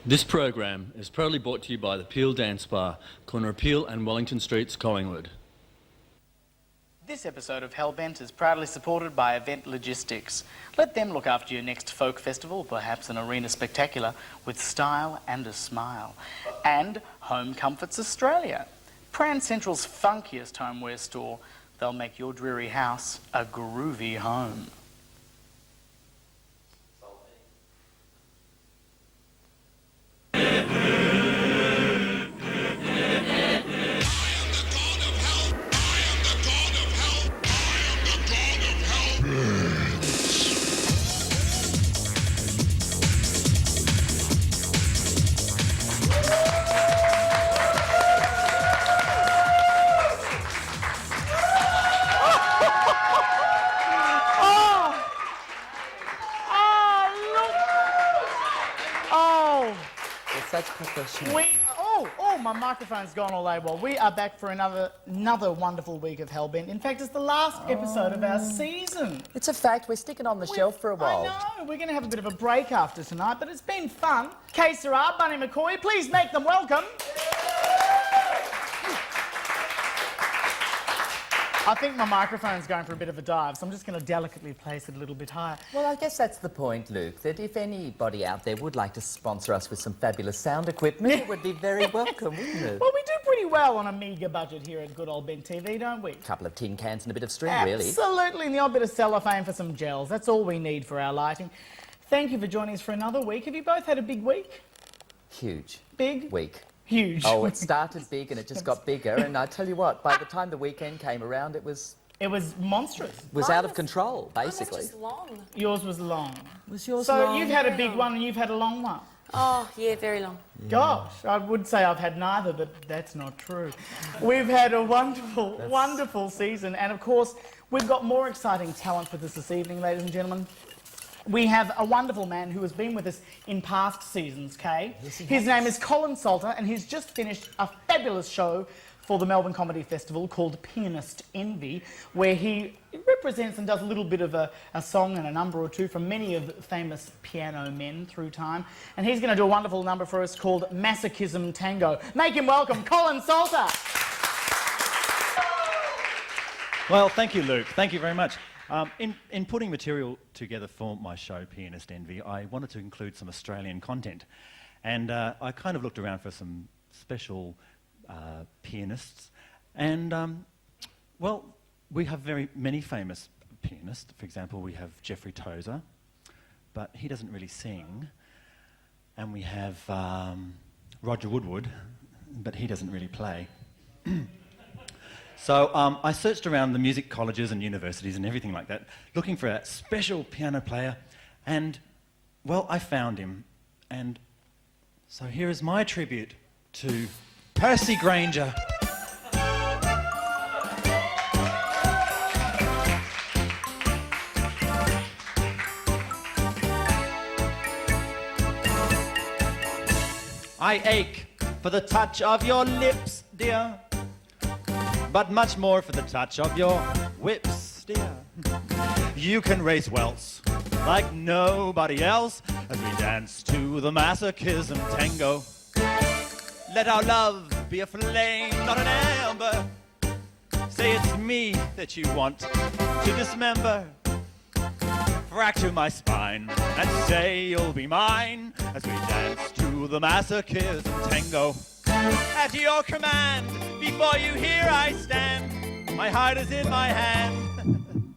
This program is proudly brought to you by the Peel Dance Bar, corner of Peel and Wellington Streets, Collingwood. This episode of Hellbent is proudly supported by Event Logistics. Let them look after your next folk festival, perhaps an arena spectacular, with style and a smile. And Home Comforts Australia, Pran Central's funkiest homeware store. They'll make your dreary house a groovy home. Such professional. My microphone's gone all AWOL. We are back for another wonderful week of Hellbent. In fact, it's the last episode of our season. It's a fact. We're sticking on the shelf for a while. I know. We're going to have a bit of a break after tonight, but it's been fun. Kaye, Sera, Bunny McKoy, please make them welcome. I think my microphone's going for a bit of a dive, so I'm just going to delicately place it a little bit higher. Well, I guess that's the point, Luke, that if anybody out there would like to sponsor us with some fabulous sound equipment, it would be very welcome, wouldn't it? Well, we do pretty well on a meagre budget here at good old Bent TV, don't we? A couple of tin cans and a bit of string, really. Absolutely, and the odd bit of cellophane for some gels. That's all we need for our lighting. Thank you for joining us for another week. Have you both had a big week? Huge. Big? Week. Huge. Oh, it started big and it just got bigger, and I tell you what, by the time the weekend came around, it was monstrous. It was out of control, basically. Mine was just long. Yours was long. Was yours so long? You've had a big one and you've had a long one. Oh, yeah, very long. Gosh, I would say I've had neither, but that's not true. We've had a wonderful season, and of course, we've got more exciting talent for this evening, ladies and gentlemen. We have a wonderful man who has been with us in past seasons, Kaye. Yes, his name is Collin Salter, and he's just finished a fabulous show for the Melbourne Comedy Festival called Pianist Envy, where he represents and does a little bit of a song and a number or two from many of the famous piano men through time. And he's going to do a wonderful number for us called Masochism Tango. Make him welcome, Collin Salter. Well, thank you, Luke. Thank you very much. In putting material together for my show, Pianist Envy, I wanted to include some Australian content. And I kind of looked around for some special pianists. And, well, we have very many famous pianists. For example, we have Jeffrey Tozer, but he doesn't really sing. And we have Roger Woodward, but he doesn't really play. So I searched around the music colleges and universities and everything like that, looking for a special piano player, and, well, I found him. And so here is my tribute to Percy Granger. I ache for the touch of your lips, dear, but much more for the touch of your whips, dear. You can raise welts like nobody else as we dance to the masochism tango. Let our love be a flame, not an amber. Say it's me that you want to dismember. Fracture my spine and say you'll be mine as we dance to the masochism tango. At your command, before you here I stand. My heart is in my hand.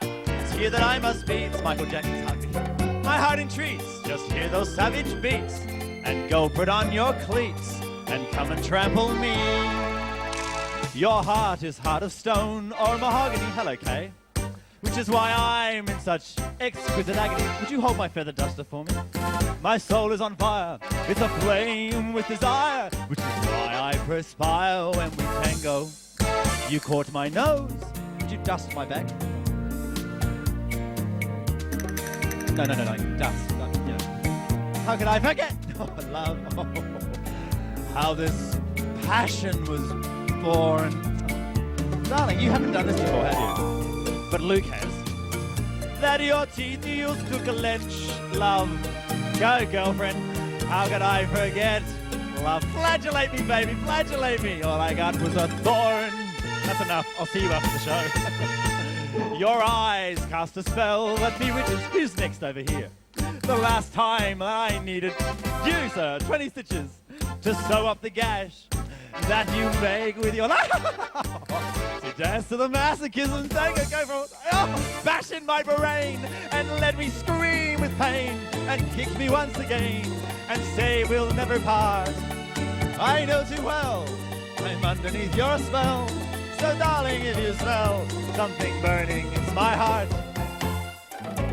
It's here that I must be. It's Michael Jackson's heartbeat. My heart entreats. Just hear those savage beats. And go put on your cleats and come and trample me. Your heart is heart of stone or mahogany. Hello, Kaye. Which is why I'm in such exquisite agony. Would you hold my feather duster for me? My soul is on fire. It's aflame with desire, which is why I perspire when we tango. You caught my nose. Would you dust my back? No, dust. Yeah. How could I forget? love, how this passion was born. Darling, you haven't done this before, have you? But Luke has. That your teeth you used to clench, love. Go, girlfriend, how could I forget? Love, flagellate me, baby, flagellate me. All I got was a thorn. That's enough, I'll see you after the show. Your eyes cast a spell that bewitches. Who's next over here? The last time I needed you, sir, 20 stitches to sew up the gash that you make with your life. So dance to the masochism, take it, go for it. Oh, bash in my brain and let me scream with pain and kick me once again and say we'll never part. I know too well I'm underneath your spell. So darling, if you smell something burning, it's my heart.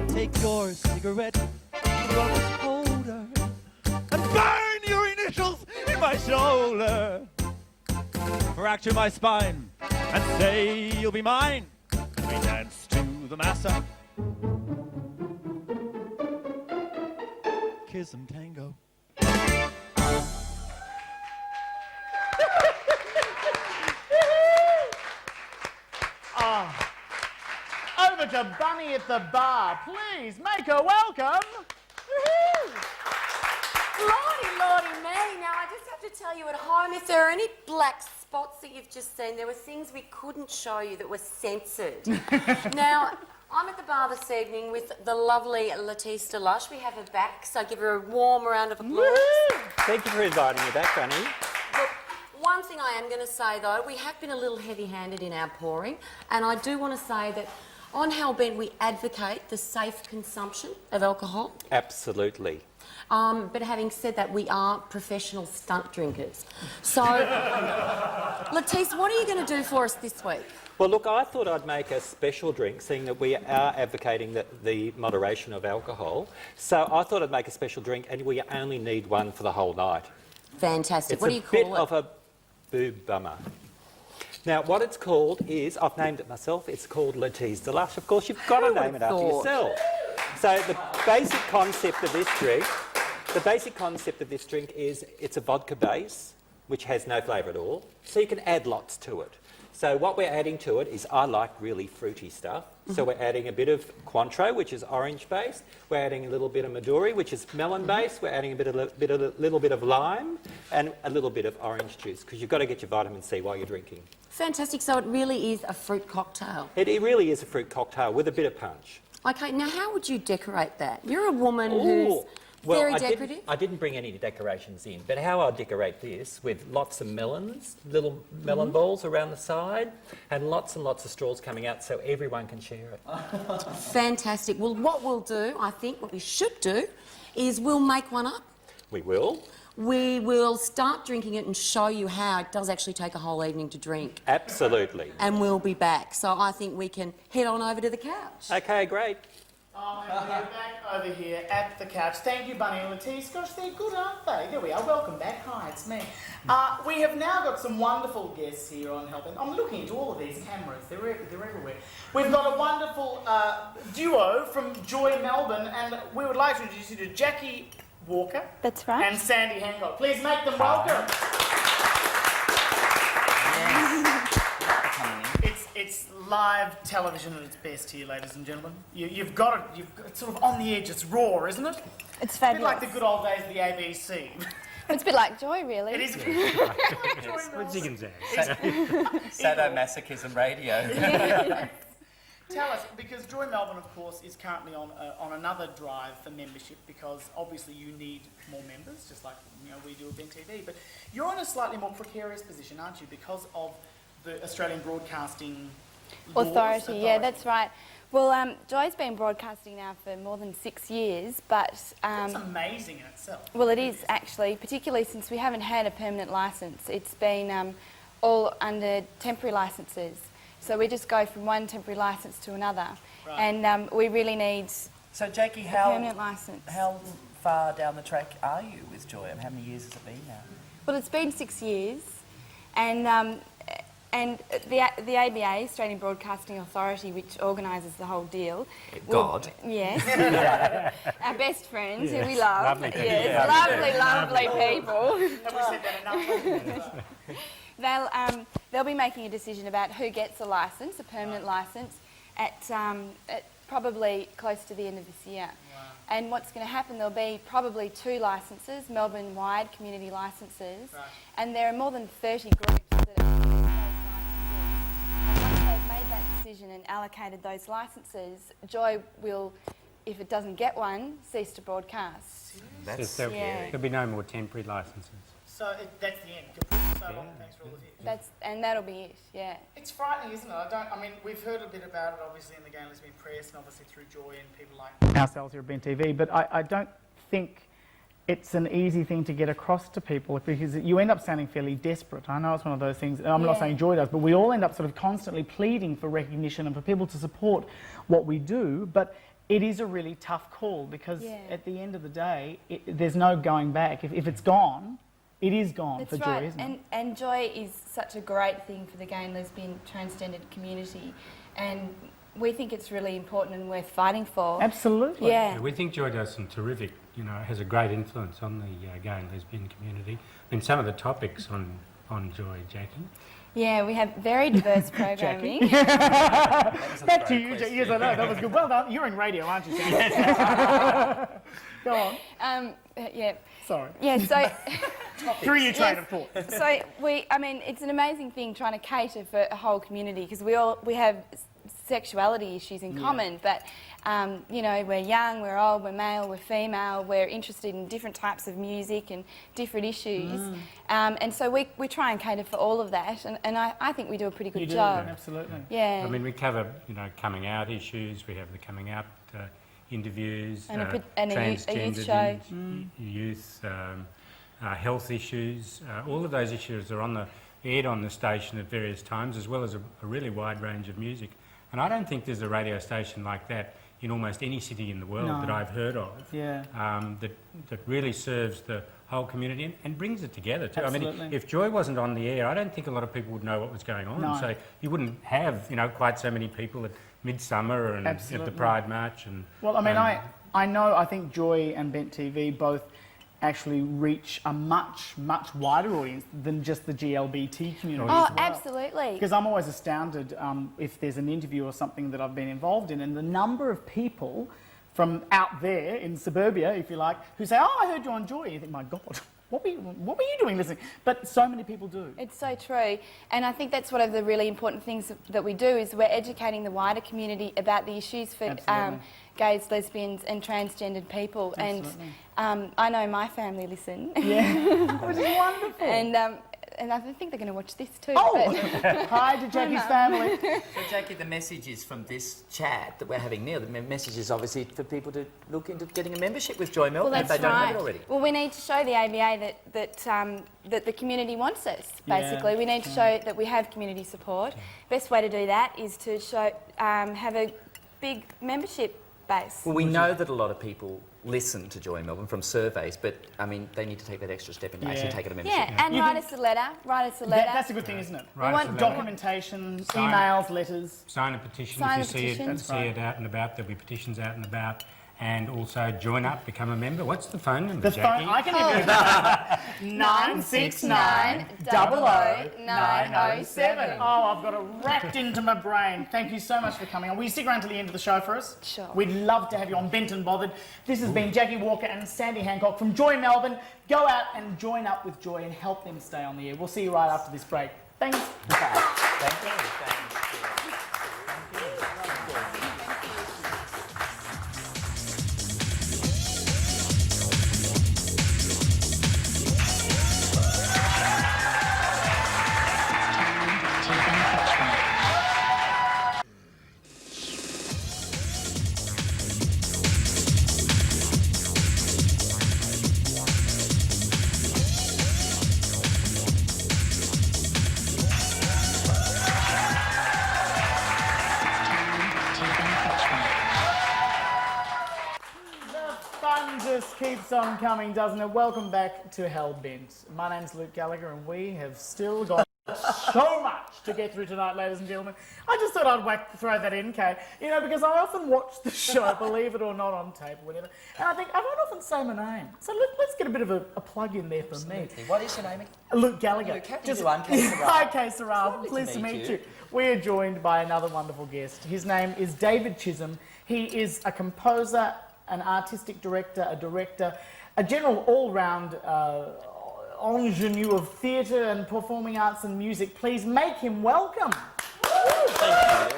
Take your cigarette from its holder and burn your initials in my shoulder. Fracture my spine and say you'll be mine. And we dance to the massa. Chism tango. Over to Bunny at the bar. Please make her welcome. Lordy me. Now, I just have to tell you at home, if there are any black spots that you've just seen, there were things we couldn't show you that were censored. Now, I'm at the bar this evening with the lovely LaTease DeLush. We have her back, so give her a warm round of applause. Thank you for inviting me back, Bunny. Look, one thing I am going to say, though, we have been a little heavy-handed in our pouring, and I do want to say that on Hellbent we advocate the safe consumption of alcohol. Absolutely. But having said that, we are professional stunt drinkers. So, LaTease, what are you going to do for us this week? Well, look, I thought I'd make a special drink, seeing that we are advocating the moderation of alcohol. So I thought I'd make a special drink, and we only need one for the whole night. Fantastic. It's What do you call it? a bit of a boob bummer. Now, what it's called is, I've named it myself, it's called LaTease DeLush. Of course, you've got to name it after yourself. So the basic concept of this drink, is it's a vodka base, which has no flavour at all, so you can add lots to it. So what we're adding to it is, I like really fruity stuff, so we're adding a bit of Cointreau, which is orange-based, we're adding a little bit of Midori, which is melon-based, we're adding a little bit of lime, and a little bit of orange juice, because you've got to get your vitamin C while you're drinking. Fantastic. So it really is a fruit cocktail. It really is a fruit cocktail with a bit of punch. Okay, now how would you decorate that? You're a woman who's very decorative. I didn't bring any decorations in, but how I decorate this with lots of melons, little melon balls around the side, and lots of straws coming out so everyone can share it. Fantastic. Well, what we'll do, I think, what we should do, is we'll make one up. We will. We will start drinking it and show you how it does actually take a whole evening to drink. Absolutely. And we'll be back. So I think we can head on over to the couch. Okay, great. Oh, and we're back over here at the couch. Thank you, Bunny and LaTease. Gosh, they're good, aren't they? There we are. Welcome back. Hi, it's me. We have now got some wonderful guests here on Hellbent. I'm looking into all of these cameras. They're everywhere. We've got a wonderful duo from Joy, Melbourne, and we would like to introduce you to Jacqui Walker. That's right. And Sandy Hancock. Please make them welcome. It's live television at its best here, ladies and gentlemen. You've got it. It's sort of on the edge. It's raw, isn't it? It's A bit fabulous. like the good old days of the ABC. It's a bit like Joy, really. It is. What you can say. Sadomasochism radio. Tell us, because Joy Melbourne, of course, is currently on another drive for membership, because obviously you need more members, just like we do at Ben TV. But you're in a slightly more precarious position, aren't you, because of the Australian Broadcasting Authority. Yeah, that's right. Well, Joy's been broadcasting now for more than 6 years, but... That's amazing in itself. Well, it is, actually, particularly since we haven't had a permanent licence. It's been all under temporary licences. So we just go from one temporary licence to another. Right. And we really need So, Jacqui, a permanent licence. how far down the track are you with Joy, and how many years has it been now? Well, it's been 6 years, and And the ABA, Australian Broadcasting Authority, which organises the whole deal. God. Yes. Our best friends, who we love. Lovely people. Yes, lovely people. Have we said that enough? They'll be making a decision about who gets a licence, a permanent licence, at probably close to the end of this year. And what's going to happen, there'll be probably 2 licences, Melbourne-wide community licences, and there are more than 30 groups that are getting those licences. And once they've made that decision and allocated those licences, Joy will, if it doesn't get one, cease to broadcast. That's There'll be no more temporary licences. So that's the end. Kaput, so long, thanks for all of you. And that'll be it, yeah. It's frightening, isn't it? I mean, we've heard a bit about it, obviously, in the gay and lesbian press, and obviously through Joy and people like ourselves here at Ben TV, but I don't think it's an easy thing to get across to people, because you end up sounding fairly desperate. I know it's one of those things, I'm not saying Joy does, but we all end up sort of constantly pleading for recognition and for people to support what we do, but it is a really tough call, because at the end of the day, there's no going back. If it's gone, it is gone for Joy, isn't it? And Joy is such a great thing for the gay and lesbian transgendered community, and we think it's really important and worth fighting for. Absolutely. Yeah. We think Joy does some terrific, has a great influence on the gay and lesbian community. I mean, some of the topics on Joy, Jacqui. Yeah, we have very diverse programming. Back to you, Jacqui. Yes, I know, that was good. Well done. You're in radio, aren't you, Sam? Go on. Yeah. Sorry. Yeah, so... Through your train of thought. So it's an amazing thing trying to cater for a whole community, because we have sexuality issues in common, but we're young, we're old, we're male, we're female, we're interested in different types of music and different issues, and so we try and cater for all of that, and I think we do a pretty good job. Absolutely. Yeah. I mean, we cover, coming out issues, we have the coming out interviews, And a transgendered youth show. youth, health issues, all of those issues are aired on the station at various times, as well as a really wide range of music. And I don't think there's a radio station like that in almost any city in the world that I've heard of. Yeah. That really serves the whole community and brings it together too. Absolutely. I mean, if Joy wasn't on the air, I don't think a lot of people would know what was going on. No. So you wouldn't have, quite so many people at Midsummer and at the Pride March. And well, I mean, I think Joy and Bent TV both actually reach a much wider audience than just the GLBT community. Oh, as well. absolutely. Because I'm always astounded if there's an interview or something that I've been involved in, and the number of people from out there in suburbia, if you like, who say, "Oh, I heard you on Joy." You think, "My God, what were you doing listening?" But so many people do. It's so true, and I think that's one of the really important things that we do, is we're educating the wider community about the issues for gays, lesbians and transgendered people. Absolutely. And I know my family listen. Yeah, which is wonderful. And I think they're going to watch this too. Oh, hi to Jackie's family. So, Jacqui, the messages from this chat that we're having now, the message is obviously for people to look into getting a membership with Joy Melbourne if they don't have it already. Well, we need to show the ABA that the community wants us, basically. We need to show that we have community support. Best way to do that is to show have a big membership base. Well, we know that a lot of people listen to Joy Melbourne from surveys, but I mean, they need to take that extra step and actually take it a membership. Yeah, and write us a letter. That's a good thing, isn't it? Write We us want a letter. documentation, emails, letters. Sign a petition Sign if a you petition. see it out and about. There'll be petitions out and about. And also join up, become a member. What's the phone number, The Jacqui? phone, I can give you that. 969 00907. Oh, I've got it wrapped into my brain. Thank you so much for coming on. Will you stick around till the end of the show for us? Sure. We'd love to have you on Bent and Bothered. This has been Jacqui Walker and Sandy Hancock from Joy Melbourne. Go out and join up with Joy and help them stay on the air. We'll see you right after this break. Thanks. Thank you. Just keeps on coming, doesn't it? Welcome back to Hellbent. My name's Luke Gallagher, and we have still got So much to get through tonight, ladies and gentlemen. I just thought I'd throw that in, Kaye. You know, because I often watch the show, believe it or not, on tape or whatever, and I think I don't often say my name. So let's get a bit of a plug in there for me. What is your name? Luke Gallagher. Luke, how do you do? I'm Kaye Sera. Hi, Kaye Sera. Lovely Pleased to meet you. We are joined by another wonderful guest. His name is David Chism. He is a composer, an artistic director, a general all-round ingenue of theatre and performing arts and music. Please make him welcome. Thank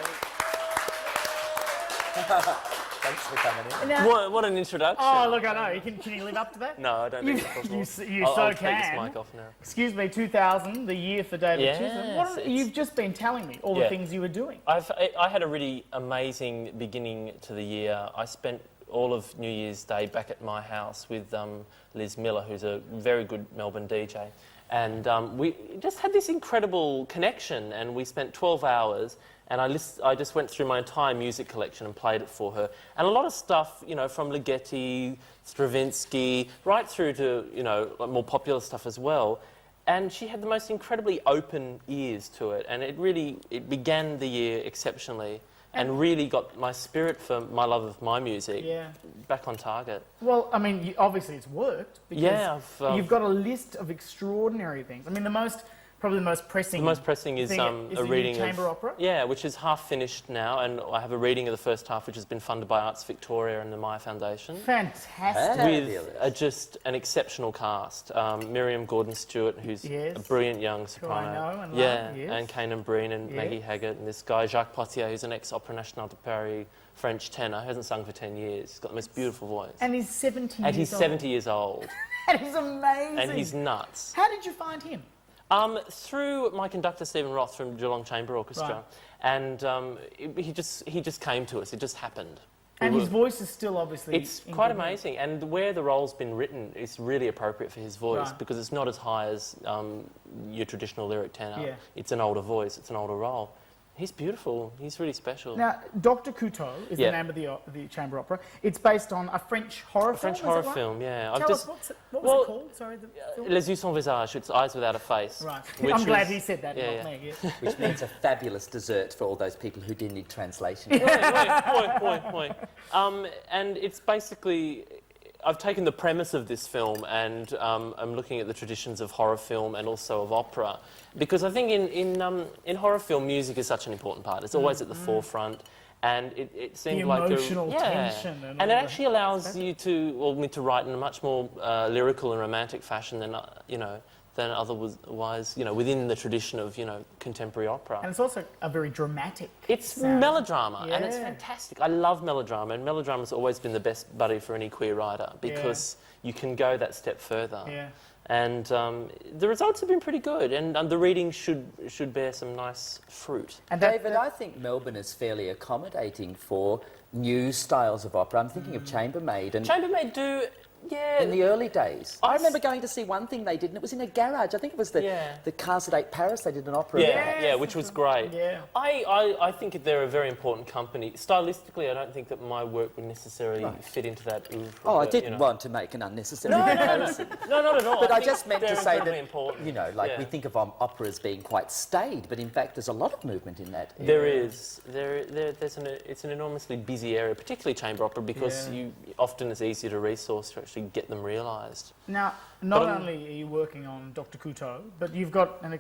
you. Thanks for coming in. Now, What an introduction. oh, look, I know. Can you live up to that? No, I don't You, think it's possible. you I'll so take can. this mic off now. Excuse me, 2000, the year for David Yes, Chism. You've just been telling me all the Yeah. things you were doing. I had a really amazing beginning to the year. I spent all of New Year's Day back at my house with Liz Miller, who's a very good Melbourne DJ. And we just had this incredible connection, and we spent 12 hours, and I just went through my entire music collection and played it for her. And a lot of stuff, you know, from Ligeti, Stravinsky, right through to, you know, more popular stuff as well. And she had the most incredibly open ears to it, and it began the year exceptionally. And really got my spirit for my love of my music back on target. Well, I mean, obviously it's worked. Because you've got a list of extraordinary things. I mean, probably the most pressing. The most pressing is a reading chamber opera. Yeah, which is half finished now, and I have a reading of the first half, which has been funded by Arts Victoria and the Maya Foundation. Fantastic. With just an exceptional cast. Miriam Gordon-Stewart, who's a brilliant young soprano. Who I know and love, yes. And Kanan Breen and Maggie Haggart, and this guy Jacques Potier, who's an ex-Opera Nationale de Paris French tenor, who hasn't sung for 10 years. He's got the most beautiful voice. And he's 70 And he's years 70 years old. That is amazing. And he's nuts. How did you find him? Through my conductor Stephen Roth from Geelong Chamber Orchestra, and he just came to us. It just happened. And his voice is still obviously. It's quite amazing, and where the role's been written is really appropriate for his voice because it's not as high as your traditional lyric tenor. Yeah. It's an older voice. It's an older role. He's beautiful. He's really special. Now, Dr. Couteau is the name of the chamber opera. It's based on a French horror film. French horror film, yeah. Tell us, what was it called? Sorry, the film? Les yeux sans visage. It's eyes without a face. Right. I'm glad he said that, not me. Yeah. Which means a fabulous dessert for all those people who didn't need translation. Point. And it's basically, I've taken the premise of this film and I'm looking at the traditions of horror film and also of opera, because I think in horror film, music is such an important part. It's always at the forefront, and it seemed the like emotional tension, and it actually allows you me to write in a much more lyrical and romantic fashion than otherwise, within the tradition of, contemporary opera. And it's also a very dramatic. It's melodrama, and it's fantastic. I love melodrama, and melodrama's always been the best buddy for any queer writer because you can go that step further. Yeah. And the results have been pretty good, and the reading should bear some nice fruit. And David, I think Melbourne is fairly accommodating for new styles of opera. I'm thinking of Chambermaid. And Chambermaid do... Yeah. In the early days. I remember going to see one thing they did, and it was in a garage. I think it was the Cars at 8 Paris. They did an opera. Yeah, which was great. Yeah. I think they're a very important company. Stylistically, I don't think that my work would necessarily fit into that oeuvre. Oh, I didn't want to make an unnecessary comparison. No, not at all. But I just meant to say that, important. we think of opera as being quite staid, but in fact there's a lot of movement in that. There is. It's an enormously busy area, particularly chamber opera, because often it's easier to resource to actually get them realised. Now, not only are you working on Dr. Couteau, but you've got an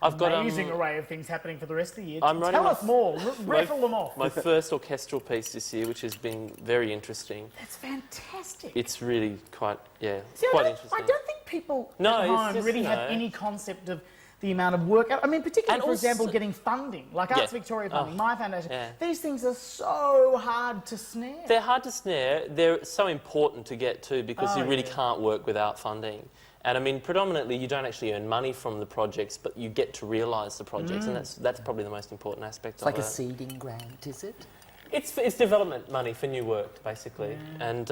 amazing array of things happening for the rest of the year. Tell us more. Rattle them off. My first orchestral piece this year, which has been very interesting. That's fantastic. It's really quite interesting. I don't think people at home really have any concept of the amount of work. I mean, particularly, for example, getting funding, like Arts Victoria funding, Maya Foundation. Yeah. These things are so hard to snare. They're hard to snare. They're so important to get to because you really can't work without funding. And I mean, predominantly, you don't actually earn money from the projects, but you get to realise the projects, and that's probably the most important aspect of it. It's like a seeding grant, is it? It's development money for new work, basically. Yeah. And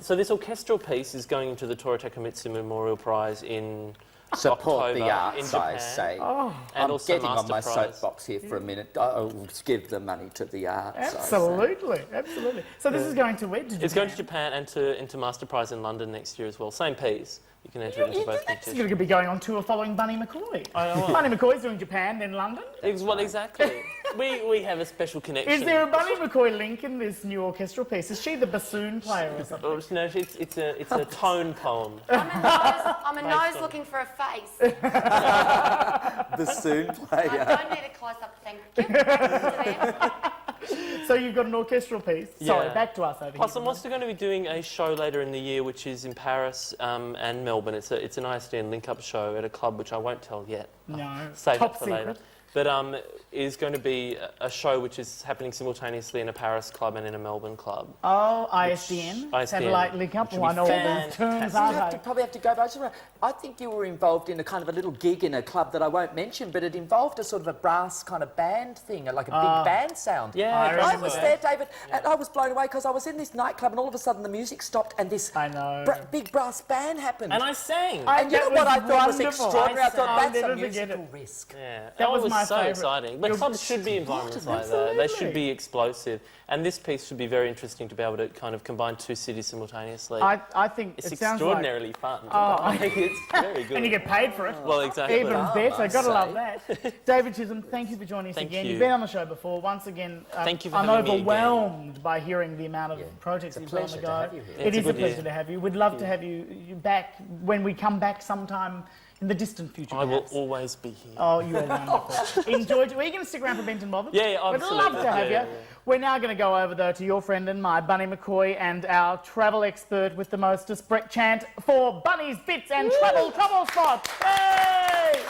so this orchestral piece is going into the Toru Takemitsu Memorial Prize in support the October arts, in I Japan. say. And I'm also getting on my Master Prize. soapbox here for a minute. I'll give the money to the arts. I say. Absolutely, absolutely. So this is going to where? It's going to Japan and into Master Prize in London next year as well. Same piece. You can enter it into both You're competitions. going to be going on tour following Bunny McKoy. Bunny McKoy's doing Japan, then London. Well, exactly. we have a special connection. Is there a Bunny McKoy link in this new orchestral piece? Is she the bassoon player or something? Oh, no, it's a tone poem. I'm a nose looking for a face. Bassoon I player. don't need a close-up, thank you. So you've got an orchestral piece. Sorry, Yeah. back to us over Plus, here. I'm also going to be doing a show later in the year, which is in Paris and Melbourne. It's an ISDN link-up show at a club, which I won't tell yet. No, Save top it for secret. later. But is going to be a show which is happening simultaneously in a Paris club and in a Melbourne club. Oh, ISDN, ISDN, satellite link up. which would Oh, I be know all those fantastic. terms, You aren't I? probably have to go back. I think you were involved in a kind of a little gig in a club that I won't mention, but it involved a sort of a brass kind of band thing, like a big band sound. Yeah, I I remember was that. there, David, and I was blown away because I was in this nightclub and all of a sudden the music stopped and this I know. big brass band happened. And I sang. And you know That what I was thought was wonderful. extraordinary? I thought I'll that's never a forget musical it. risk. Yeah, That was my so favourite. exciting. But You're- clubs should be environments like that. They should be explosive. And this piece should be very interesting to be able to kind of combine two cities simultaneously. I think it's it sounds like... extraordinarily fun. It's very good. And you get paid for it. Well, exactly. Even better, gotta love that. David Chism, thank you for joining us Thank again. you. You've been on the show before. Once again, Thank you for I'm having me overwhelmed by hearing the amount of projects It's a you've got on the pleasure to go. have you here. It It's a is a good pleasure year. to have you. We'd love to have you back when we come back sometime in the distant future. I will perhaps. always be here. Oh, you are wonderful. Enjoyed. Are you going to stick around for Benton Bobbers? Yeah, We'd absolutely. love to have Yeah, you. yeah. We're now going to go over, though, to your friend and my, Bunny McKoy, and our travel expert with the mostest, Brett Chant, for Bunny's Bits and Travel Trouble Spots. Yay!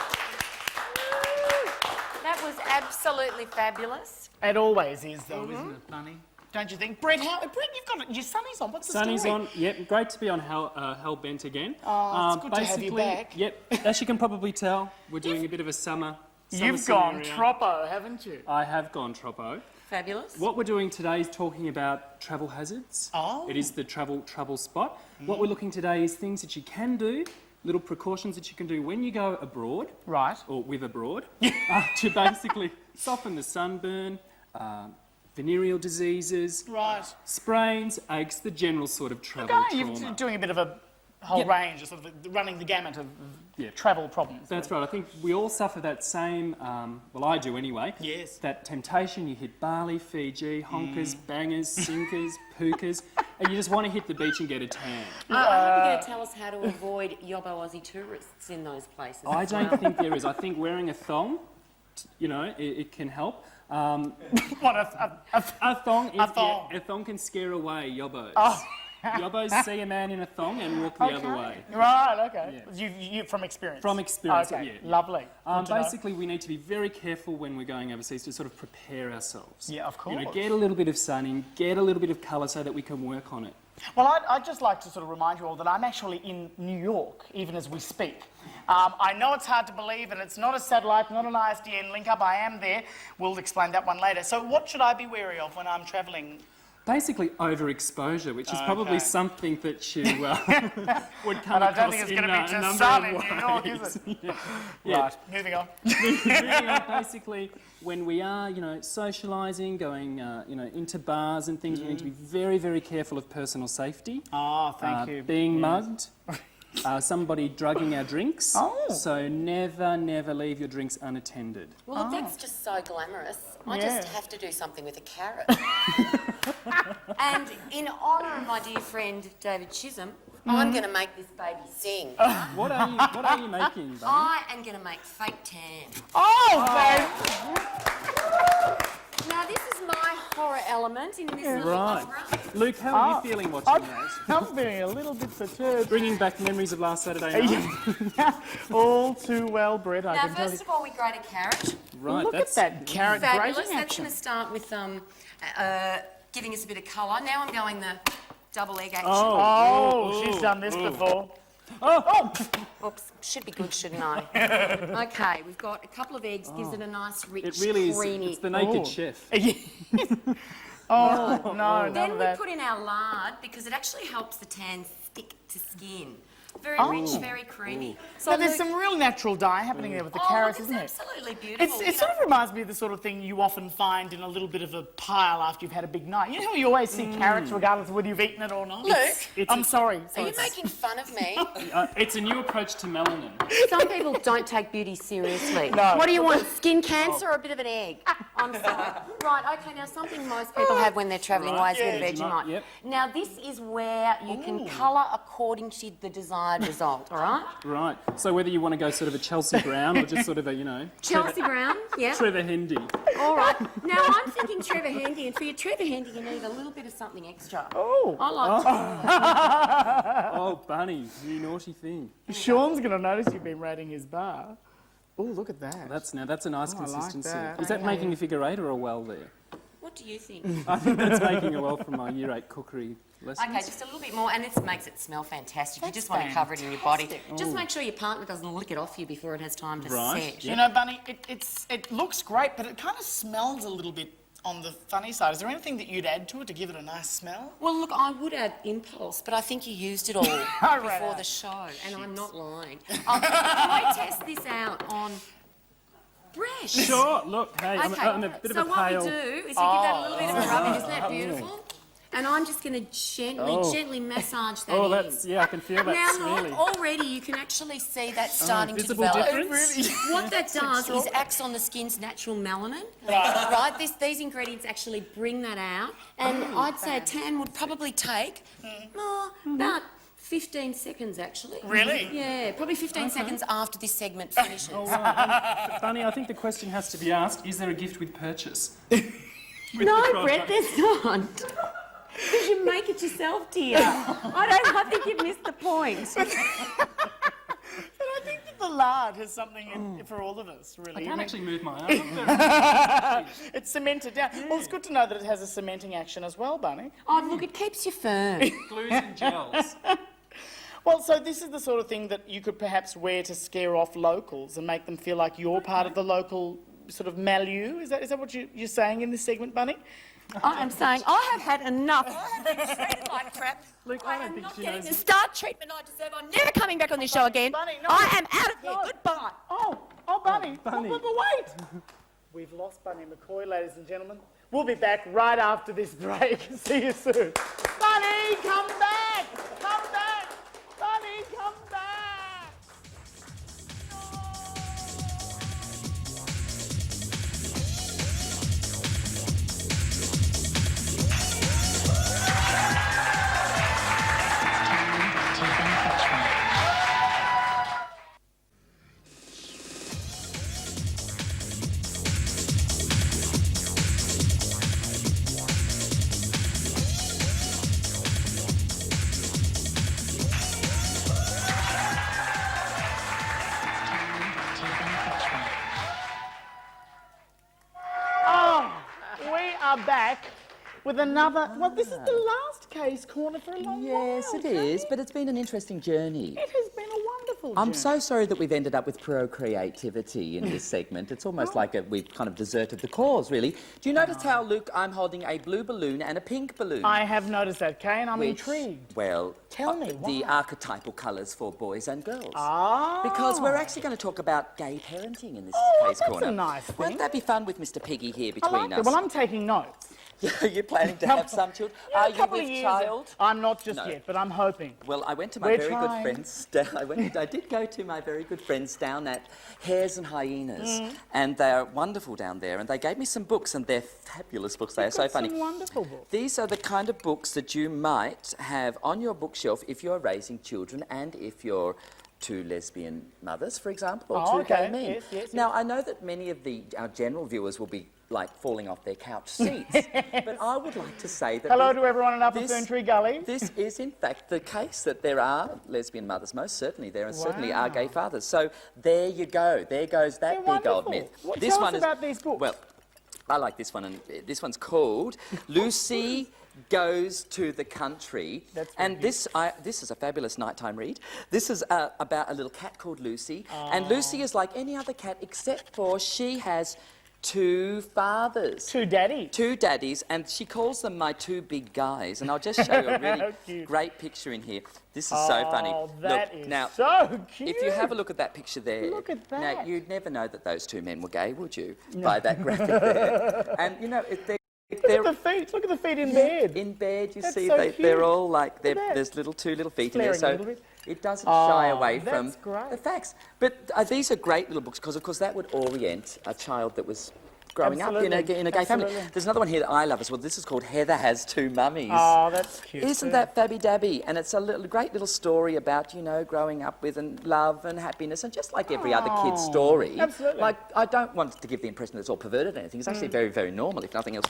That was absolutely fabulous. It always is, though, isn't it, Bunny? Don't you think? Brett, you've got your sunnies on. What's the Sunny's story? on. Yep, great to be on Hell Bent again. Oh, it's good to have you basically, back. Yep, as you can probably tell, we're doing a bit of a summer You've gone scenario. troppo, haven't you? I have gone troppo. Fabulous. What we're doing today is talking about travel hazards. Oh. It is the trouble spot. What we're looking today is things that you can do, little precautions that you can do when you go abroad, Right. or with abroad, to basically soften the sunburn, venereal diseases, Right. sprains, aches, the general sort of travel Okay, trauma. you're doing a bit of a whole Yep. range, of sort of running the gamut of Yeah. travel problems. That's right. I think we all suffer that same, well, I do anyway. Yes. That temptation. You hit Bali, Fiji, honkers, bangers, sinkers, pookers, and you just want to hit the beach and get a tan. I hope you're going to tell us how to avoid yobbo Aussie tourists in those places. I don't think there is. I think wearing a thong, you know, it can help. What, A thong, A thong. Yeah, a thong can scare away yobbos. Oh. Yobbos see a man in a thong and walk the other way. Right, okay. You from experience? From experience, Okay, yeah. lovely. Good to know. Basically, we need to be very careful when we're going overseas to sort of prepare ourselves. Yeah, of You know, course. get a little bit of sun in, get a little bit of colour so that we can work on it. Well, I'd just like to sort of remind you all that I'm actually in New York, even as we speak. I know it's hard to believe, and it's not a satellite, not an ISDN link-up. I am there. We'll explain that one later. So what should I be wary of when I'm travelling? Basically, overexposure, which is probably Okay. something that you would come And I across don't think it's in going to be a just number sun of in New York, ways. is it? Yeah. Right, moving on. Moving on, basically, when we are, you know, socialising, going, you know, into bars and things, we need to be very, very careful of personal safety. Oh, thank you. Being mugged, somebody drugging our drinks. Oh. So never, never leave your drinks unattended. Well, look, that's just so glamorous. I Yeah. just have to do something with a carrot. And in honour of my dear friend David Chism, I'm going to make this baby sing. What are you making, Bunny? I am going to make fake tan. Oh, thank Now, this is my horror element in this little Right. opera. Luke, how are you feeling watching that? I'm feeling a little bit perturbed. Bringing back memories of last Saturday night. All too well, Brett, I Now, can tell you. first of all, we grate a carrot. Right, Look at that's that carrot Fabulous. grating That's action. going to start with giving us a bit of colour. Now I'm going the double egg action. Oh, she's done this before. Oops, should be good, shouldn't I? Okay, we've got a couple of eggs, gives it a nice, rich, It really is. creamy... It's the naked chef. Oh, no, none Then of we that. put in our lard because it actually helps the tan stick to skin. Very rich, very creamy. So there's some real natural dye happening there with the carrots, isn't it? Absolutely beautiful. It sort of reminds me of the sort of thing you often find in a little bit of a pile after you've had a big night. You know how you always see carrots regardless of whether you've eaten it or not? Luke, I'm sorry. are you making fun of me? It's a new approach to melanin. Some people don't take beauty seriously. No. What do you want, skin cancer or a bit of an egg? I'm sorry. Right, okay, now something most people have when they're travelling away is a bit of Vegemite. Yep. Now this is where you can colour according to the desired result, all right? Right. So whether you want to go sort of a Chelsea brown or just sort of a, you know... Chelsea brown, yeah. Trevor Hendy. All right. Now I'm thinking Trevor Handy, and for your Trevor Handy, you need a little bit of something extra. Oh. I like. Oh, Bunny, you naughty thing. Sean's going to notice you've been raiding his bar. Oh, look at that. That's a nice consistency. that. Is that making a figure eight or a well there? What do you think? I think that's making a well from my year 8 cookery lessons. Okay, just a little bit more, and this makes it smell fantastic. You just want to cover it in your body. Just make sure your partner doesn't lick it off you before it has time to set. You know, Bunny, it looks great, but it kind of smells a little bit on the funny side. Is there anything that you'd add to it to give it a nice smell? Well, look, I would add Impulse, but I think you used it all before the show, and I'm not lying. Can I test this out on Bresh? Sure, look, hey, Okay, I'm a bit so of a what pale... we do is we give that a little bit of a rubbing. Isn't that beautiful? And I'm just going to gently massage that in. that's, yeah, I can feel that Now, really. look, already you can actually see that starting to visible develop. difference? What that does is acts on the skin's natural melanin. Right? These ingredients actually bring that out. And I'd say a tan would probably take about 15 seconds, actually. Really? Yeah, probably 15 seconds after this segment finishes. Bunny, I think the question has to be asked, is there a gift with purchase? No, Brett, there's not. Because you make it yourself, dear. I think you've missed the point. But I think that the lard has something in, for all of us, really. I can't actually move my arm. It's cemented down. Well, it's good to know that it has a cementing action as well, Bunny. Oh, look, it keeps you firm. Glues and gels. Well, so this is the sort of thing that you could perhaps wear to scare off locals and make them feel like you're part of the local sort of milieu. Is that what you're saying in this segment, Bunny? I am saying I have had enough. I have been treated like crap. Look, I don't think she knows... The star treatment I deserve. I'm never coming back on this show again. Bunny, no. I am out of here. Goodbye. Oh, Bunny. Bunny. But wait. We've lost Bunny McKoy, ladies and gentlemen. We'll be back right after this break. See you soon. Bunny, come back! Come back! Bunny, come back! Back with another. Well, this is the last case corner for a long while. Yes, it is, but it's been an interesting journey. It has been a wonderful I'm journey. so sorry that we've ended up with procreativity in this segment. It's almost like we've kind of deserted the cause, really. Do you notice how, Luke, I'm holding a blue balloon and a pink balloon? I have noticed that, Kaye, and I'm Which, intrigued. Well, Tell me, the why? archetypal colours for boys and girls. Ah. Because we're actually going to talk about gay parenting in this case that's corner. a nice thing. Won't that be fun with Mr. Piggy here I between like us? it. Well, I'm taking notes. You're planning to have some children? Yeah, Are a you couple with of years. child? I'm not just No. yet, but I'm hoping. Well, I went to my We're very trying. good friends. I did go to my very good friends down at Hares and Hyenas, and they're wonderful down there. And they gave me some books, and they're fabulous books. They are so funny. Some wonderful books. These are the kind of books that you might have on your bookshelf if you're raising children and if you're two lesbian mothers, for example, or Oh, two okay. gay men. Yes. Now, I know that many of our general viewers will be like falling off their couch seats, but I would like to say that... Hello to everyone in Upper Ferntree Gully. This is, in fact, the case that there are lesbian mothers, most certainly there, and certainly are gay fathers. So there you go. There goes that They're big old wonderful. myth. Tell us about these books. Well, I like this one, and this one's called Lucy Goes to the Country. And this is a fabulous nighttime read. This is about a little cat called Lucy, and Lucy is like any other cat except for she has two fathers. Two daddies. Two daddies, and she calls them my two big guys. And I'll just show you a really Cute. great picture in here. This is so funny. Oh, that Look, is now, so cute. if you have a look at that picture there, Look at now that. you'd never know that those two men were gay, would you? By that graphic there. And you know, Look at the feet. Look at the feet in bed. in bed, you That's see, so they're cute. all like, Look at that. there's two little feet in there, Flaring a so little bit. it doesn't shy Oh, away from that's great. the facts. But these are great little books because, of course, that would orient a child that was growing up in Absolutely. a gay family. Absolutely. There's another one here that I love as well. This is called Heather Has Two Mummies. Oh, that's cute. Isn't too. that fabby dabby? And it's a great little story about, you know, growing up with and love and happiness, and just like every other kid's story. Absolutely. Like, I don't want to give the impression that it's all perverted or anything. It's actually very, very normal, if nothing else.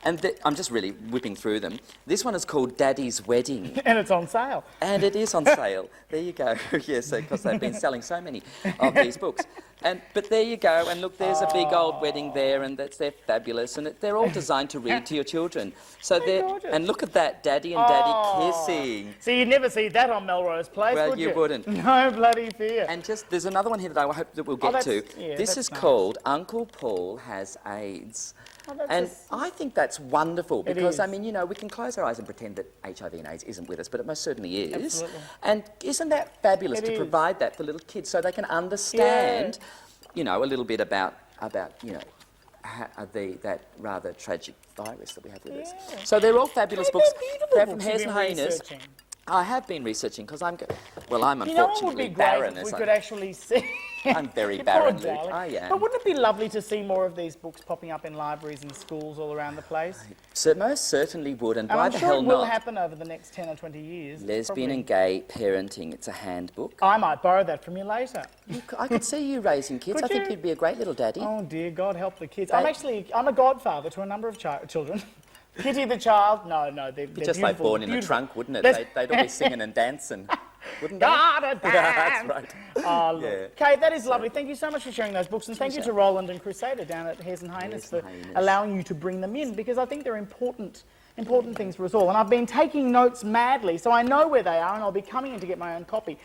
And I'm just really whipping through them. This one is called Daddy's Wedding. And it's on sale. And it is on sale. There you go. Yes, because they've been selling so many of these books. But there you go. And look, there's a big old wedding there, and they're fabulous. And they're all designed to read to your children. So gorgeous. and look at that, Daddy and Daddy kissing. So you'd never see that on Melrose Place, Well, would you you? wouldn't. No bloody fear. And just there's another one here that I hope that we'll get to. This is nice. called Uncle Paul Has AIDS. Oh, that's And I think that's wonderful because, I is. mean, you know, we can close our eyes and pretend that HIV and AIDS isn't with us, but it most certainly is. Absolutely. And isn't that fabulous It to is. provide that for little kids so they can understand, you know, a little bit about you know, that rather tragic virus that we have with us. So they're all fabulous books. They're beautiful They're from books Hares you've and been Hyenas. researching. I have been researching because I'm You know what would unfortunately be great barren. if we as could I- actually see... I'm very You barren, poor Luke. darling. I am. But wouldn't it be lovely to see more of these books popping up in libraries and schools all around the place? So most certainly would, and And why I'm the sure hell it will not? happen over the next 10 or 20 years. Lesbian probably. and gay parenting. It's a handbook. I might borrow that from you later. I could see you raising kids. Could I think you? you'd be a great little daddy. Oh dear, God help the kids. They- I'm a godfather to a number of children. Kitty the child, no, they're It'd just like beautiful, born in a beautiful. trunk, wouldn't it? That's- They'd all be singing and dancing, wouldn't they? Gotta dance. That's right. Oh, look. Yeah. Kay, that is lovely. Thank you so much for sharing those books, and thank you to Roland and Crusader down at Hares and Hyenas for allowing you to bring them in, because I think they're important things for us all. And I've been taking notes madly, so I know where they are, and I'll be coming in to get my own copy.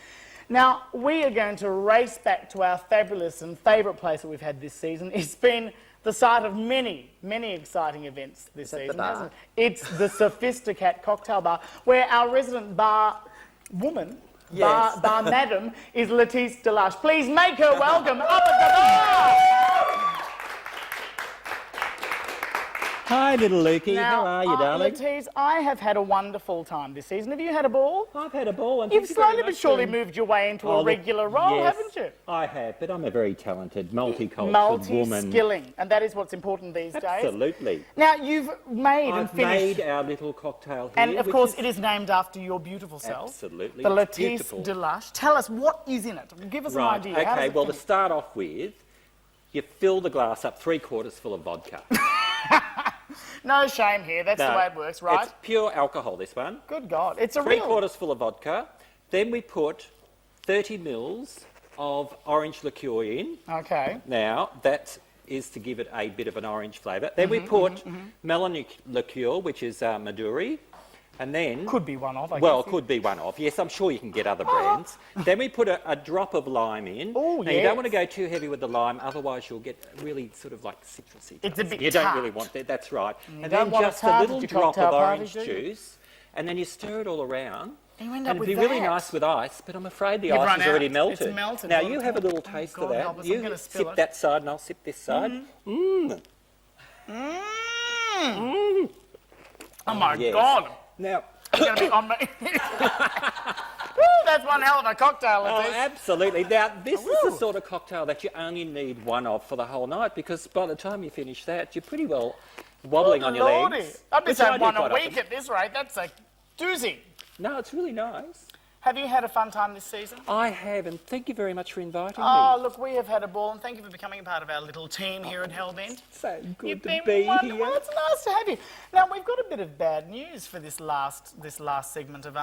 Now, we are going to race back to our fabulous and favourite place that we've had this season. It's been the site of many, many exciting events this that the season, bar? hasn't it? It's the Sophisticat Cocktail Bar, where our resident bar woman, Yes. bar madam, is LaTease DeLush. Please make her welcome up at the bar! Hi, little Lukey. Now, How are you, darling? LaTease, I have had a wonderful time this season. Have you had a ball? I've had a ball. And You've thank you very slowly but much surely for- moved your way into Oh, a look, regular role, yes, haven't you? I have, but I'm a very talented, multicultural woman. Multi-skilling, and that is what's important these days. Absolutely. Now, you've made and I've finished... made our little cocktail here. And of which course, is it is named after your beautiful self. Absolutely. The It's LaTease beautiful. DeLush. Tell us what is in it. Give us an Right, idea. How does okay, it well, to finish? start off with, you fill the glass up 3/4 full of vodka. No shame here. That's the No, way it works, right? It's pure alcohol, this one. Good God. It's a 3/4 real... full of vodka. Then we put 30 mils of orange liqueur in. Okay. Now, that is to give it a bit of an orange flavour. Then we put melon liqueur, which is Maduri. And then... Could be one of, I Well, guess. could be one of. Yes, I'm sure you can get other brands. Then we put a drop of lime in. Oh, now, you yes. don't want to go too heavy with the lime, otherwise you'll get really sort of like citrusy. It's a taste. bit You don't really tart. want that, that's right. You And don't then want a just a tart little at your drop cocktail of parties, orange do you? juice, and then you stir it all around. You end up And with it'd be really that. nice with ice, but I'm afraid the You've ice run is already out. melted. It's melted. Now, What you a have a poor- little taste God of help that. us, I'm You gonna spill sip it. that side and I'll sip this side. Oh my yes. God. Now... It's gonna be on me. Woo, that's one hell of a cocktail, Oh, it is. absolutely. Now, this is Woo. the sort of cocktail that you only need one of for the whole night, because by the time you finish that, you're pretty well wobbling on your Lordy. legs. I'd be which I saying do one a quite week often. at this rate. That's a doozy. No, it's really nice. Have you had a fun time this season? I have, and thank you very much for inviting Oh, me. look, we have had a ball, and thank you for becoming a part of our little team here at Hellbent. So good You've to been be wonderful. here. It's nice to have you. Now, we've got a bit of bad news for this last segment of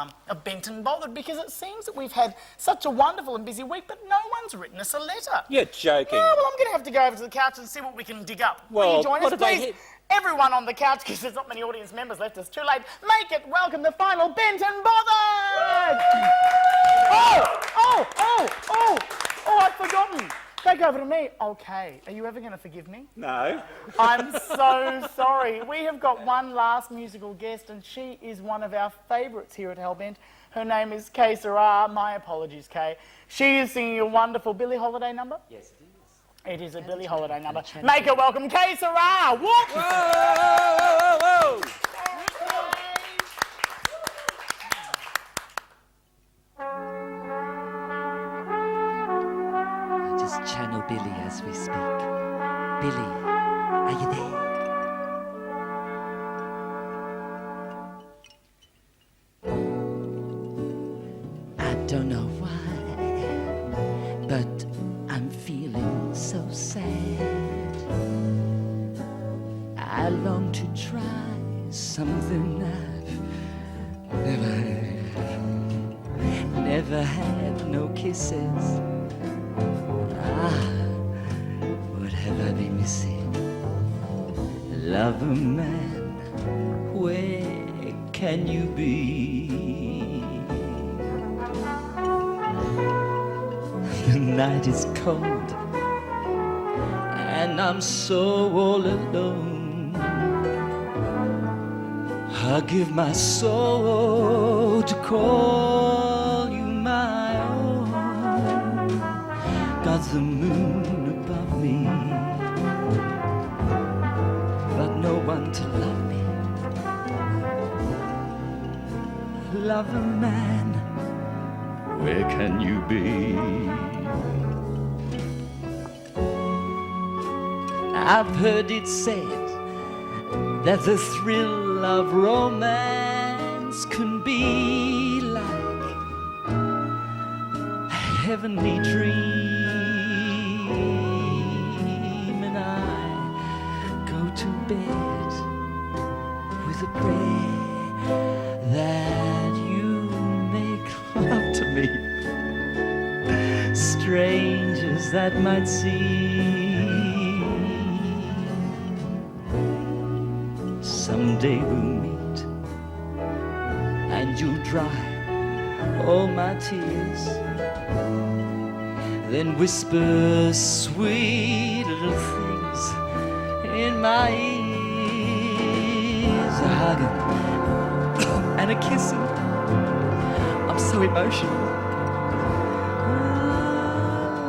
Bent and Bothered, because it seems that we've had such a wonderful and busy week, but no one's written us a letter. You're joking. Yeah, well, I'm going to have to go over to the couch and see what we can dig up. Will you Well, join what us, did they please? hit? Everyone on the couch, because there's not many audience members left. It's too late. Make it welcome the final Bent and Bothered! Oh, I'd forgotten. Back over to me. Okay, are you ever going to forgive me? No. I'm so sorry. We have got one last musical guest, and she is one of our favourites here at Hellbent. Her name is Kaye Sera. My apologies, Kaye. She is singing a wonderful Billie Holiday number. Yes, it is. It is a Billie Holiday number. Make her welcome, Kaye Sera. Whoop! Whoa, whoa, whoa, whoa. Just channel Billy as we speak. Billy, are you there? I don't know why, but I'm feeling so sad. I long to try something I've never had no kisses. What have I been missing? Lover man, where can you be? The night is cold and I'm so all alone. I'll give my soul to call you my own. Got the moon above me, but no one to love me. Lover man, where can you be? I've heard it said that the thrill of romance can be like a heavenly dream, and I go to bed with a prayer that you make love to me, strange as that might seem. Someday we'll meet and you'll dry all my tears, then whisper sweet little things in my ears, a hug and a kiss. I'm so emotional.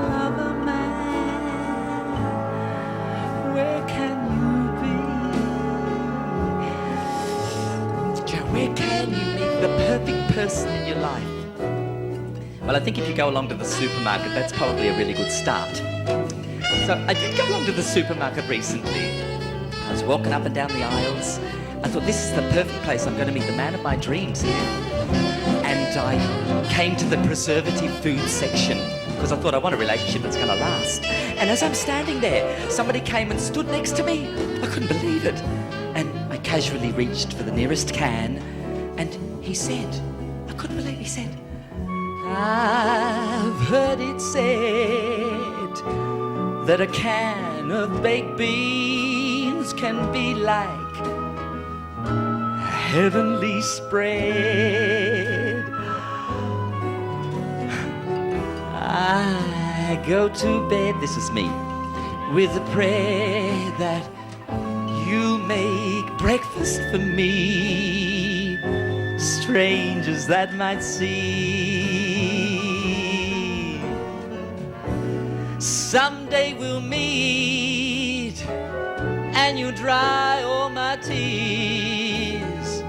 Lover man, where can you be? Joe, where can you meet the perfect person in your life? Well, I think if you go along to the supermarket, that's probably a really good start. So I did go along to the supermarket recently. I was walking up and down the aisles. I thought, this is the perfect place. I'm going to meet the man of my dreams here. And I came to the preservative food section because I thought I want a relationship that's going to last. And as I'm standing there, somebody came and stood next to me. I couldn't believe it. And I casually reached for the nearest can, and he said, I couldn't believe he said, I've heard it said that a can of baked beans can be like a heavenly spread. I go to bed, this is me, with a prayer that you make breakfast for me, strange as that might seem. Someday we'll meet and you dry all my tears,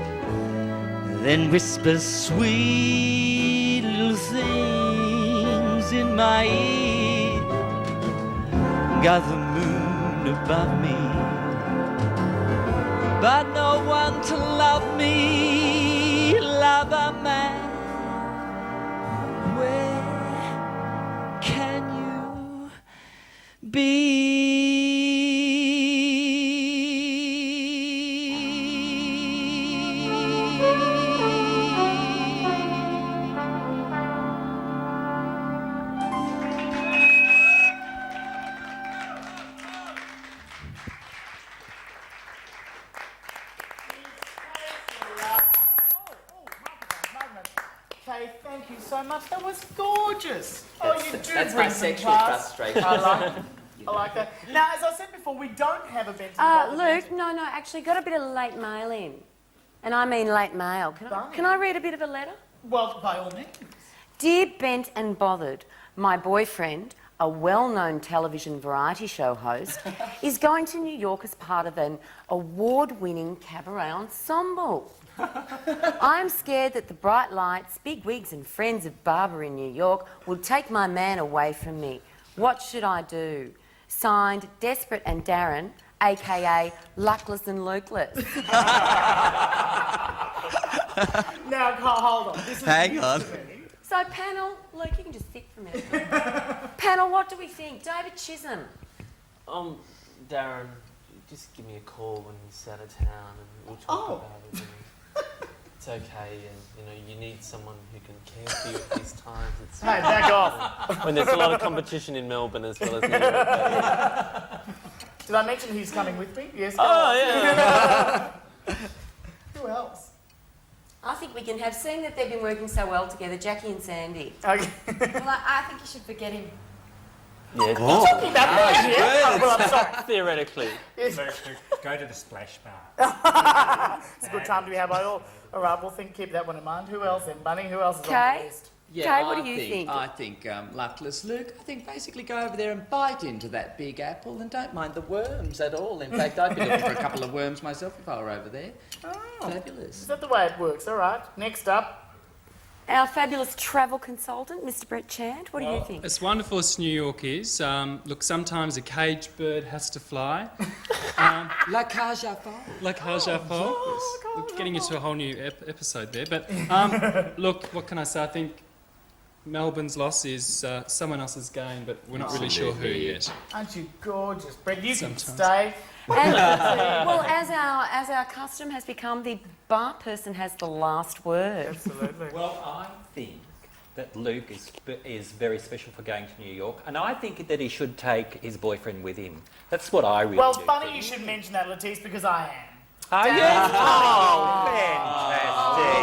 then whisper sweet little things in my ear. Got the moon above me, but no one to love me. Lover man, where can you be? Kaye, thank you so much. That was gorgeous. That's my sexual frustration. I like it. I like that. Now, as I said before, we don't have a Benton. Luke, no, actually got a bit of late mail in. And I mean late mail. Can I read a bit of a letter? Well, by all means. Dear Bent and Bothered, my boyfriend, a well-known television variety show host, is going to New York as part of an award-winning cabaret ensemble. I'm scared that the bright lights, big wigs and friends of Barbara in New York will take my man away from me. What should I do? Signed, Desperate and Darren, a.k.a. Luckless and Lukeless. Now, hold on. Hang on. So, panel, Luke, you can just sit for a minute. Panel, what do we think? David Chism. Darren, just give me a call when he's out of town and we'll talk about it. It's okay, and you need someone who can care for you at these times. Hey, back off. When there's a lot of competition in Melbourne as well as New York. Did I mention he's coming with me? Yes. Yeah. Who else? I think we can have, seeing that they've been working so well together, Jacqui and Sandy. Okay. Well, I think you should forget him. Yeah. Well, I'm sorry. Theoretically. Yes. Go to the splash bar. It's a good time to be had by all. All right, we'll keep that one in mind. Who else then, Bunny? Who else is on Kaye? the list? Kaye, what do you think? I think Luckless Luke, I think basically go over there and bite into that big apple and don't mind the worms at all. In fact, I'd be looking for a couple of worms myself if I were over there. Oh. Fabulous. Is that the way it works? All right. Next up. Our fabulous travel consultant, Mr. Brett Chant. What do you think? As wonderful as New York is, look, sometimes a caged bird has to fly. La cage à fall. Like Haja Fall. We're getting into a whole new episode there. But look, what can I say? I think Melbourne's loss is someone else's gain, but we're not really sure who yet. Aren't you gorgeous? Brett, you can Sometimes. stay. And, well, as our custom has become, the bar person has the last word. Absolutely. Well, I think that Luke is very special for going to New York, and I think that he should take his boyfriend with him. That's what I really Well, do funny think. you should mention that, LaTease, because I am. Are you? Oh,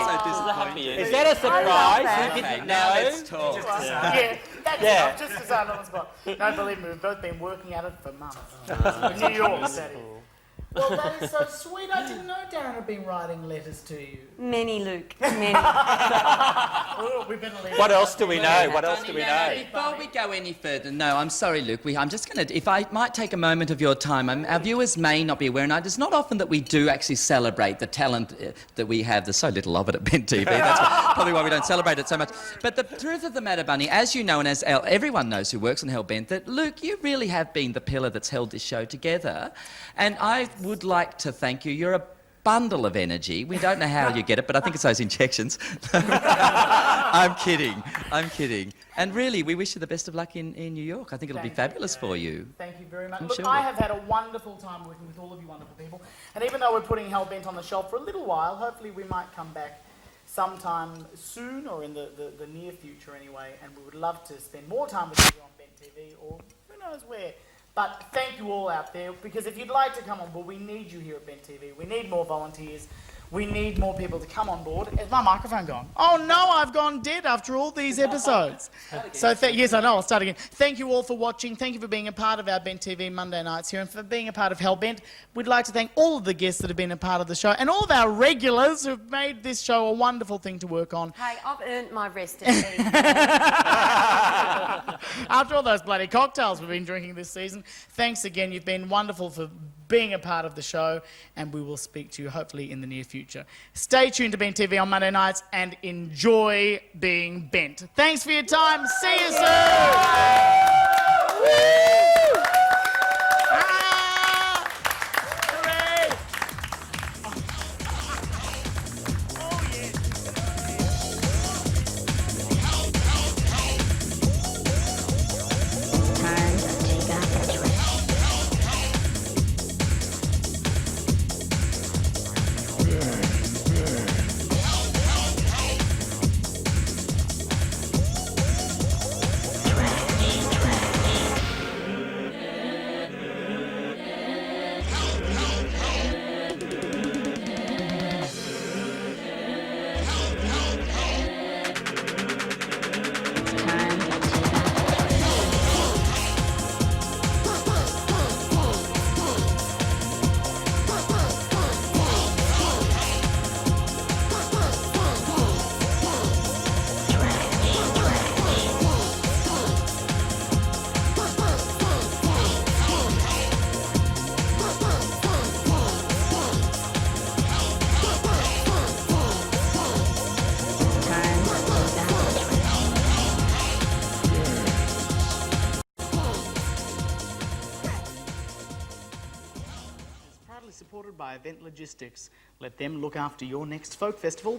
fantastic. Is that a surprise? You didn't know? Let's talk. Yeah, that's Yeah. it. Just decided on the spot. No, believe me, we've both been working at it for months. New York, that is. Well, that is so sweet. I didn't know Darren had been writing letters to you. Many, Luke, many. Oh, we better leave What it. else do we know? What else do we know? Before we go any further, no, I'm sorry, Luke. I'm just going to, if I might take a moment of your time, our viewers may not be aware, and it's not often that we do actually celebrate the talent that we have. There's so little of it at Ben TV. That's probably why we don't celebrate it so much. But the truth of the matter, Bunny, as you know, and as everyone knows who works on Hellbent, that, Luke, you really have been the pillar that's held this show together. And I would like to thank you. You're a bundle of energy. We don't know how you get it, but I think it's those injections. I'm kidding. And really, we wish you the best of luck in New York. I think it'll be fabulous for you. Thank you very much. I'm Look, sure. I have had a wonderful time working with all of you wonderful people. And even though we're putting Hellbent on the shelf for a little while, hopefully we might come back sometime soon or in the near future anyway. And we would love to spend more time with you on Bent TV or who knows where. But thank you all out there, because if you'd like to come on board, we need you here at Bent TV. We need more volunteers. We need more people to come on board. Is my microphone gone? Oh no, I've gone dead after all these episodes. So yes, I know, I'll start again. Thank you all for watching. Thank you for being a part of our Bent TV Monday nights here and for being a part of Hellbent. We'd like to thank all of the guests that have been a part of the show and all of our regulars who've made this show a wonderful thing to work on. Hey, I've earned my rest at least. After all those bloody cocktails we've been drinking this season, thanks again. You've been wonderful for being a part of the show, and we will speak to you hopefully in the near future. Stay tuned to Bent TV on Monday nights and enjoy being bent. Thanks for your time. See you soon. by Event Logistics. Let them look after your next folk festival.